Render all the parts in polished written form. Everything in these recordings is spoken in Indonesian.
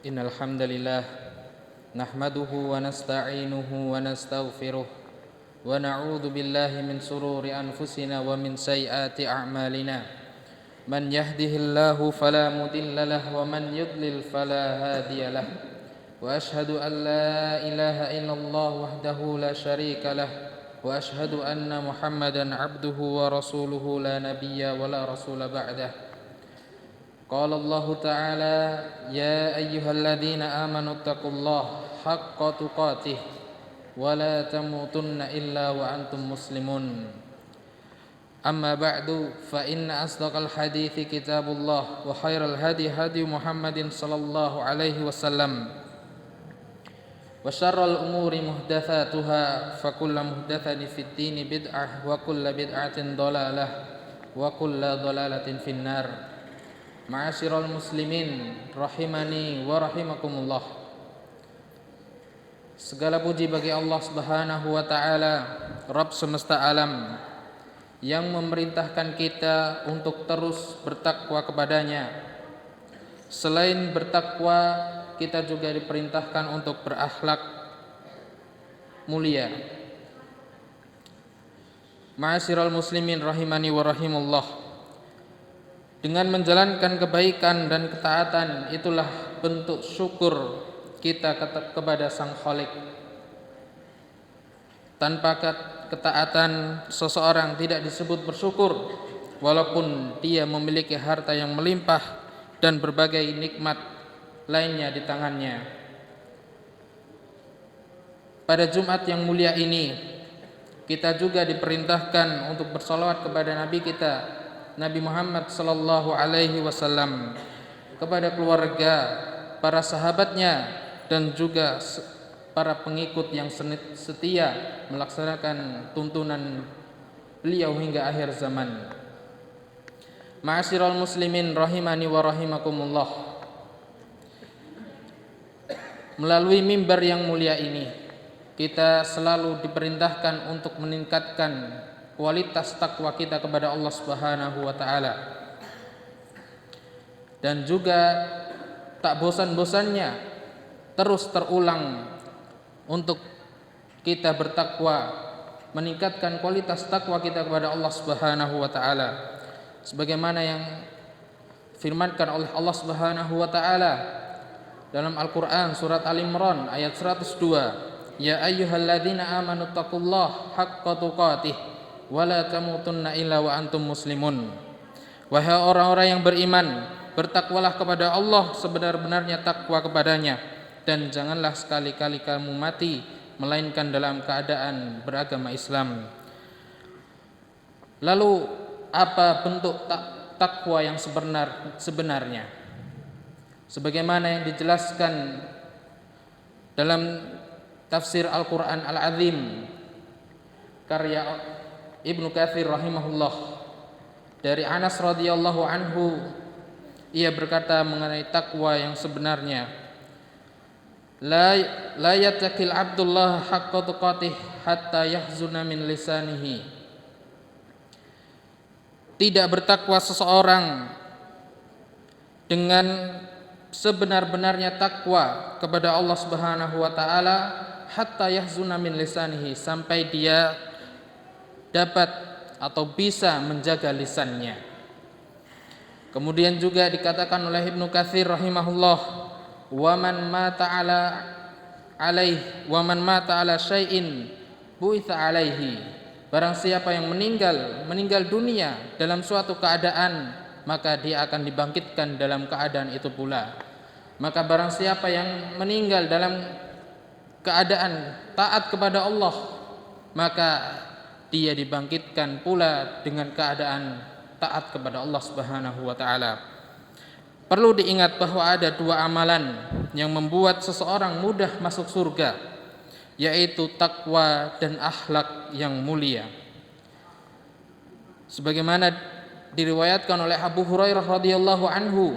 Innal hamdalillah nahmaduhu wa nasta'inuhu wa nastaghfiruh wa na'udzu billahi min sururi anfusina wa min sayyiati a'malina. Man yahdihillahu fala mudilla lahu wa man yudlil fala hadiya lahu. Wa ashhadu an la ilaha illallah wahdahu la syarika lah wa ashhadu anna Muhammadan 'abduhu wa rasuluhu la nabiyya wa la rasula ba'dah. Qala Allah Ta'ala ya ayyuhalladzina amanu taqullaha haqqa tuqatih wa la tamutunna illa wa antum muslimun. Amma ba'du fa inna asdaqal hadithi kitabullah wa khairal hadi hadi Muhammadin sallallahu alaihi wasallam wa syarrul umuri muhdatsatuha fa kullu muhdatsatin fid dini bid'ah wa kullu bid'atin dhalalah wa kullu dhalalatin finnar. Ma'asyiral muslimin rahimani wa rahimakumullah. Segala puji bagi Allah Subhanahu wa taala, Rabb semesta alam, yang memerintahkan kita untuk terus bertakwa kepadanya. Selain bertakwa, kita juga diperintahkan untuk berakhlak mulia. Ma'asyiral muslimin rahimani wa rahimullah. Dengan menjalankan kebaikan dan ketaatan, itulah bentuk syukur kita kepada Sang Khalik. Tanpa ketaatan, seseorang tidak disebut bersyukur, walaupun dia memiliki harta yang melimpah dan berbagai nikmat lainnya di tangannya. Pada Jumat yang mulia ini, kita juga diperintahkan untuk bersalawat kepada Nabi kita, Nabi Muhammad sallallahu alaihi wasallam, kepada keluarga, para sahabatnya, dan juga para pengikut yang setia melaksanakan tuntunan beliau hingga akhir zaman. Ma'asyiral muslimin rahimani wa rahimakumullah. Melalui mimbar yang mulia ini, kita selalu diperintahkan untuk meningkatkan kualitas takwa kita kepada Allah Subhanahu wa taala. Dan juga tak bosan-bosannya terus terulang untuk kita bertakwa, meningkatkan kualitas takwa kita kepada Allah Subhanahu wa taala. Sebagaimana yang firmankan oleh Allah Subhanahu wa taala dalam Al-Qur'an surat Al-Imran ayat 102, ya ayyuhalladzina amanu taqullaha haqqa tuqatih wala tamutunna illa wa antum muslimun. Wahai orang-orang yang beriman, bertakwalah kepada Allah sebenar-benarnya takwa kepadanya, dan janganlah sekali-kali kamu mati melainkan dalam keadaan beragama Islam. Lalu apa bentuk takwa yang sebenarnya? Sebagaimana yang dijelaskan dalam tafsir Al-Quran Al-Azim karya Ibnu Katsir rahimahullah, dari Anas radhiyallahu anhu, ia berkata mengenai takwa yang sebenarnya, la yattaqil abdullah haqqa tuqatih hatta yahzuna min lisanihi. Tidak bertakwa seseorang dengan sebenar-benarnya takwa kepada Allah Subhanahu wa taala hatta yahzuna min lisanihi, sampai dia dapat atau bisa menjaga lisannya. Kemudian juga dikatakan oleh Ibnu Katsir rahimahullah, wa man mata ala syai'in bu'itsa alaihi. Barang siapa yang meninggal dunia dalam suatu keadaan, maka dia akan dibangkitkan dalam keadaan itu pula. Maka barang siapa yang meninggal dalam keadaan taat kepada Allah, maka dia dibangkitkan pula dengan keadaan taat kepada Allah Subhanahu wa taala. Perlu diingat bahwa ada dua amalan yang membuat seseorang mudah masuk surga, yaitu takwa dan akhlak yang mulia. Sebagaimana diriwayatkan oleh Abu Hurairah radhiyallahu anhu,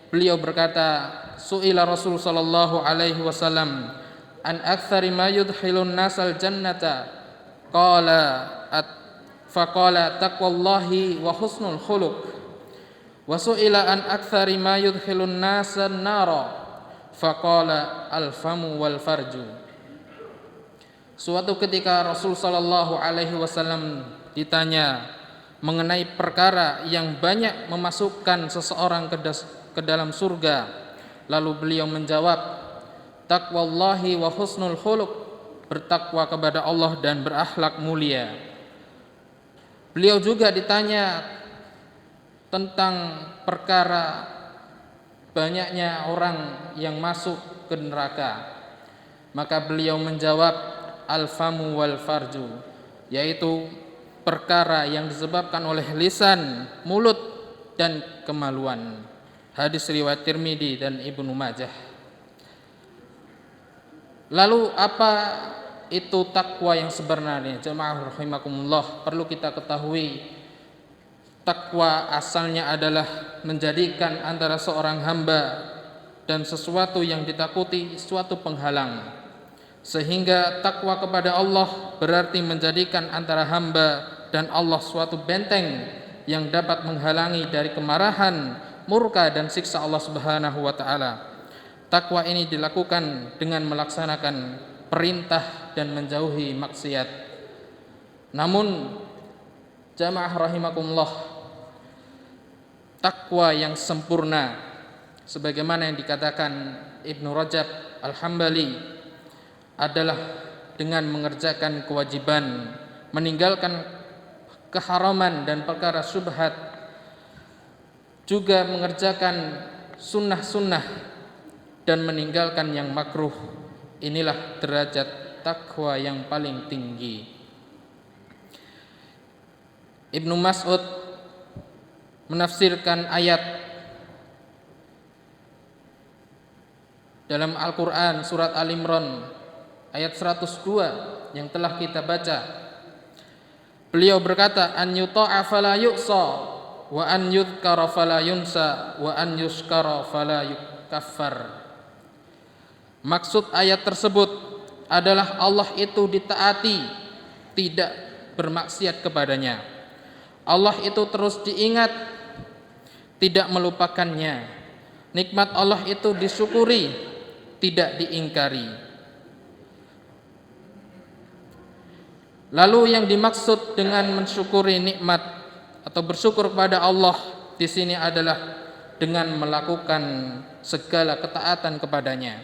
beliau berkata, su'ila Rasul sallallahu alaihi wasallam an aktsari ma yudkhilun nasal jannata, faqala taqwallahi wa husnul khuluq. Wa su'ila an aktsari ma yudkhilun nasa nara faqala al-famu wal farju. Suatu ketika Rasul sallallahu alaihi wasallam ditanya mengenai perkara yang banyak memasukkan seseorang ke dalam surga, lalu beliau menjawab, taqwallahi wa husnul khuluq, bertakwa kepada Allah dan berakhlak mulia. Beliau juga ditanya tentang perkara banyaknya orang yang masuk ke neraka, maka beliau menjawab al-famu wal farju, yaitu perkara yang disebabkan oleh lisan, mulut, dan kemaluan. Hadis riwayat Tirmidzi dan Ibnu Majah. Lalu apa itu takwa yang sebenarnya? Jemaah rahimakumullah, perlu kita ketahui takwa asalnya adalah menjadikan antara seorang hamba dan sesuatu yang ditakuti suatu penghalang, sehingga takwa kepada Allah berarti menjadikan antara hamba dan Allah suatu benteng yang dapat menghalangi dari kemarahan, murka dan siksa Allah Subhanahu wa taala. Takwa ini dilakukan dengan melaksanakan perintah dan menjauhi maksiat. Namun jamaah rahimakumullah, takwa yang sempurna sebagaimana yang dikatakan Ibnu Rajab Al-Hambali adalah dengan mengerjakan kewajiban, meninggalkan keharaman dan perkara syubhat, juga mengerjakan sunnah-sunnah dan meninggalkan yang makruh. Inilah derajat takwa yang paling tinggi. Ibnu Mas'ud menafsirkan ayat dalam Al-Quran surat Al-Imran ayat 102 yang telah kita baca. Beliau berkata, an yuta'a fala yu'sa wa an yudhkara fala yunsa wa an yuskara fala yukaffar. Maksud ayat tersebut adalah Allah itu ditaati, tidak bermaksiat kepadanya. Allah itu terus diingat, tidak melupakannya. Nikmat Allah itu disyukuri, tidak diingkari. Lalu yang dimaksud dengan mensyukuri nikmat atau bersyukur kepada Allah di sini adalah dengan melakukan segala ketaatan kepadanya.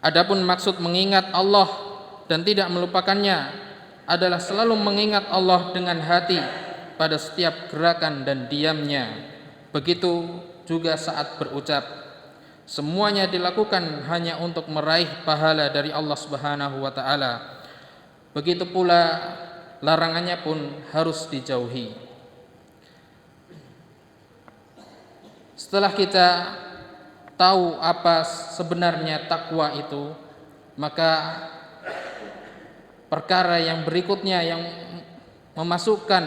Adapun maksud mengingat Allah dan tidak melupakannya adalah selalu mengingat Allah dengan hati pada setiap gerakan dan diamnya. Begitu juga saat berucap. Semuanya dilakukan hanya untuk meraih pahala dari Allah Subhanahu wa taala. Begitu pula larangannya pun harus dijauhi. Setelah kita tahu apa sebenarnya takwa itu, maka perkara yang berikutnya yang memasukkan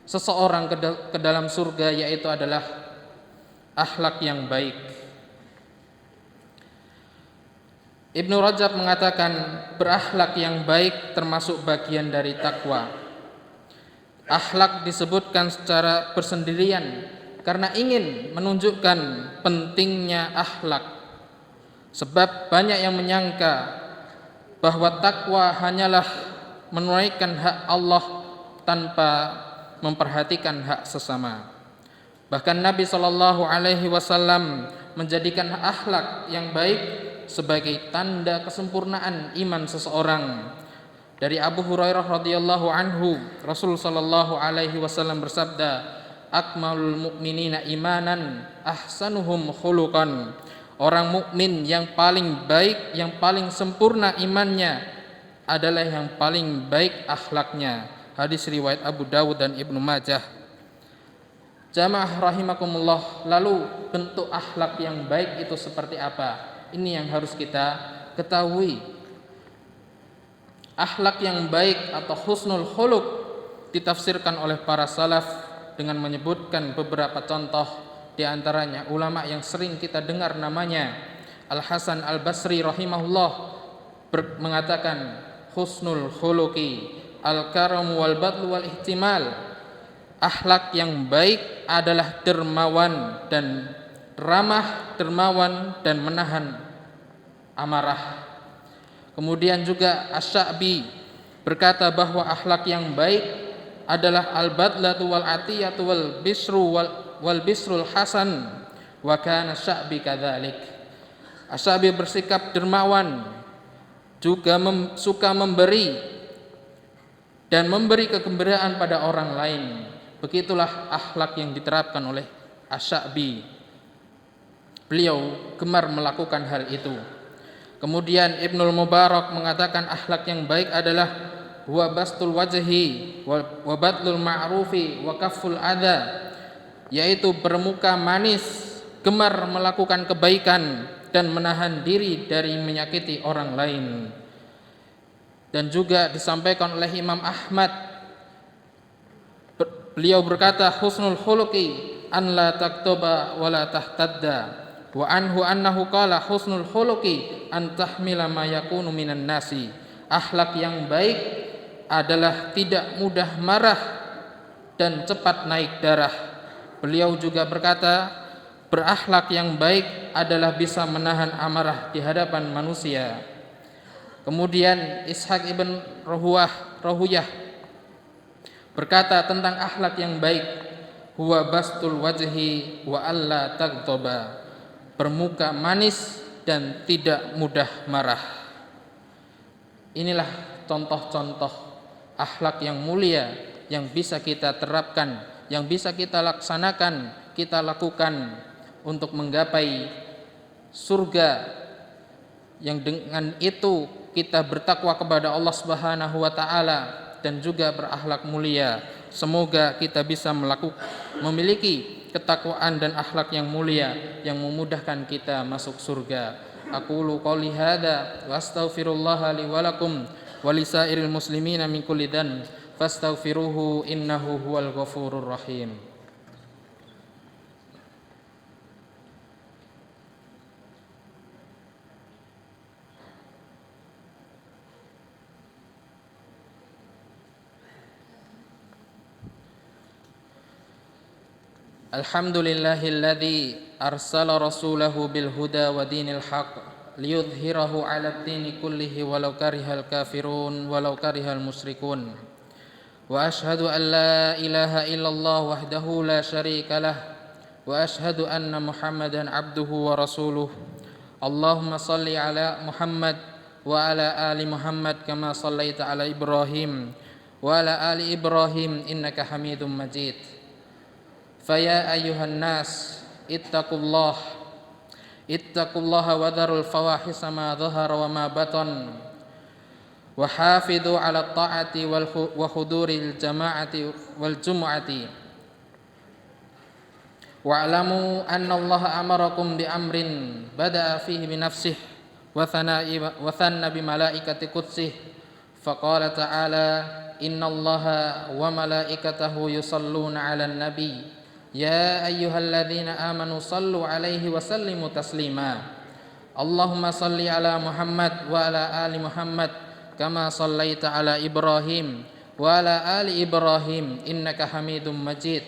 seseorang ke dalam surga yaitu adalah akhlak yang baik. Ibnu Rajab mengatakan berakhlak yang baik termasuk bagian dari takwa. Akhlak disebutkan secara bersendirian karena ingin menunjukkan pentingnya akhlak. Sebab banyak yang menyangka bahwa takwa hanyalah menunaikan hak Allah tanpa memperhatikan hak sesama. Bahkan Nabi SAW menjadikan akhlak yang baik sebagai tanda kesempurnaan iman seseorang. Dari Abu Hurairah radhiyallahu anhu, Rasul sallallahu alaihi wasallam bersabda, akmalul mu'minina imanan ahsanuhum khuluqan. Orang mukmin yang paling baik, yang paling sempurna imannya adalah yang paling baik akhlaknya. Hadis riwayat Abu Dawud dan Ibnu Majah. Jamaah rahimakumullah, lalu bentuk akhlak yang baik itu seperti apa? Ini yang harus kita ketahui. Akhlak yang baik atau husnul khuluq ditafsirkan oleh para salaf dengan menyebutkan beberapa contoh, di antaranya ulama yang sering kita dengar namanya Al-Hasan Al-Basri rahimahullah mengatakan husnul khuluqi al-karam wal badlu wal ihtimal. Akhlak yang baik adalah dermawan dan ramah, dermawan dan menahan amarah. Kemudian juga Asy-Sya'bi berkata bahwa akhlak yang baik adalah al-badlatu wal atiyatu wal bisrul hasan wa kana Asy-Sya'bi kadzalik. Asy-Sya'bi bersikap dermawan, juga suka memberi dan memberi kegembiraan pada orang lain. Begitulah akhlak yang diterapkan oleh Asy-Sya'bi. Beliau gemar melakukan hal itu. Kemudian Ibnul Mubarak mengatakan akhlak yang baik adalah wa bastul wajhi wa badlul ma'rufi wa kafful adza, yaitu bermuka manis, gemar melakukan kebaikan dan menahan diri dari menyakiti orang lain. Dan juga disampaikan oleh Imam Ahmad, beliau berkata husnul khuluqi an la taktuba wa la tahtadda, wa anhu annahu qala husnul khuluqi an tahmila ma yakunu minan nasi. Akhlak yang baik adalah tidak mudah marah dan cepat naik darah. Beliau juga berkata, berakhlak yang baik adalah bisa menahan amarah di hadapan manusia. Kemudian Ishaq ibn Rahuyah berkata tentang akhlak yang baik, huwa bastul wajhi wa alla taghtaba, bermuka manis dan tidak mudah marah. Inilah contoh-contoh akhlak yang mulia yang bisa kita terapkan, yang bisa kita laksanakan, kita lakukan untuk menggapai surga, yang dengan itu kita bertakwa kepada Allah Subhanahu wa taala dan juga berakhlak mulia. Semoga kita bisa memiliki ketakwaan dan akhlak yang mulia yang memudahkan kita masuk surga. Aqulu qouli hadza wa astaghfirullaha li wa lakum wa lisairil muslimina min kulli dhanb fastaghfiruhu innahu huwal ghafurur rahim. Alhamdulillahilladzi arsala rasulahu bil huda wa dinil haqq liyudhhirahu 'alad dini kullihi walau karihal kafirun walau karihal musyrikun. Wa asyhadu an la ilaha illallah wahdahu la syarika lah wa asyhadu anna Muhammadan 'abduhu wa rasuluh. Allahumma shalli ala Muhammad wa ala ali Muhammad kama shallaita ala Ibrahim wa ala ali Ibrahim innaka Hamidum Majid. Faya ayyuhan nas ittaqullaha wa dharul fawahisa ma dhahara wa ma batan wa hafidhu ala ta'ati wa huduril jama'ati wal jumu'ati wa'lamu anna Allah amarakum bi amrin bada'a fihi bi nafsihi wa thanna bi malaikati qudsih faqala ta'ala inna Allaha wa malaikatahu yusalluna 'alan nabi ya ayyuhalladzina amanu sallu 'alaihi wa sallimu taslima. Allahumma salli ala Muhammad wa ala ali Muhammad kama sallaita ala Ibrahim wa ala ali Ibrahim innaka Hamidum Majid.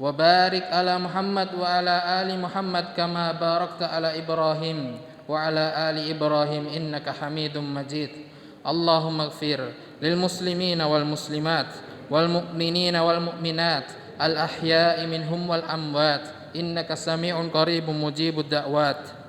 Wa barik ala Muhammad wa ala ali Muhammad kama barakta ala Ibrahim wa ala ali Ibrahim innaka Hamidum Majid. Allahumma ighfir lil muslimina wal muslimat wal mu'minina wal mu'minat al-ahya'i minhum wal amwat innaka sami'un qaribun mujibud da'wat.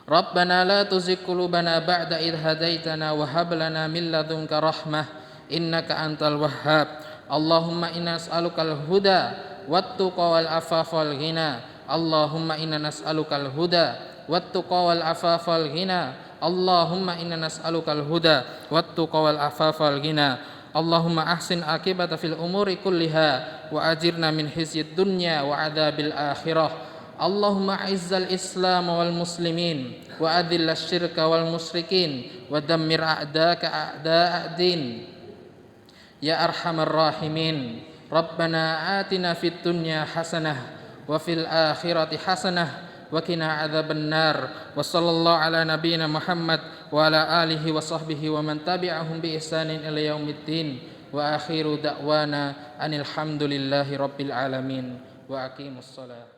Rabbana la tuzigh qulubana ba'da idh hadaitana wa hab lana min ladunka rahmah innaka antal wahhab. Allahumma inna nas'alukal huda wat-tuqa wal afafa wal ghina. Allahumma inna nas'alukal huda wat-tuqa wal afafa wal ghina. Allahumma inna nas'alukal huda wat-tuqa wal afafa wal ghina. Allahumma ahsin akibata fil umuri kulliha wa ajirna min khizyid dunya wa adzabil akhirah. Allahumma aizzal islam wal muslimin wa adhillal syirka wal musyrikin wa dammir a'daka a'da'ad din ya arhamar rahimin. Rabbana atina fid dunya hasanah wa fil akhirati hasanah wa qina adzaban nar. Wa sallallahu ala nabiyyina Muhammad wa ala alihi wa sahbihi wa man tabi'ahum bi ihsanin ila yaumiddin. wa akhiru da'wana anil hamdulillahi rabbil alamin wa aqimus shalah.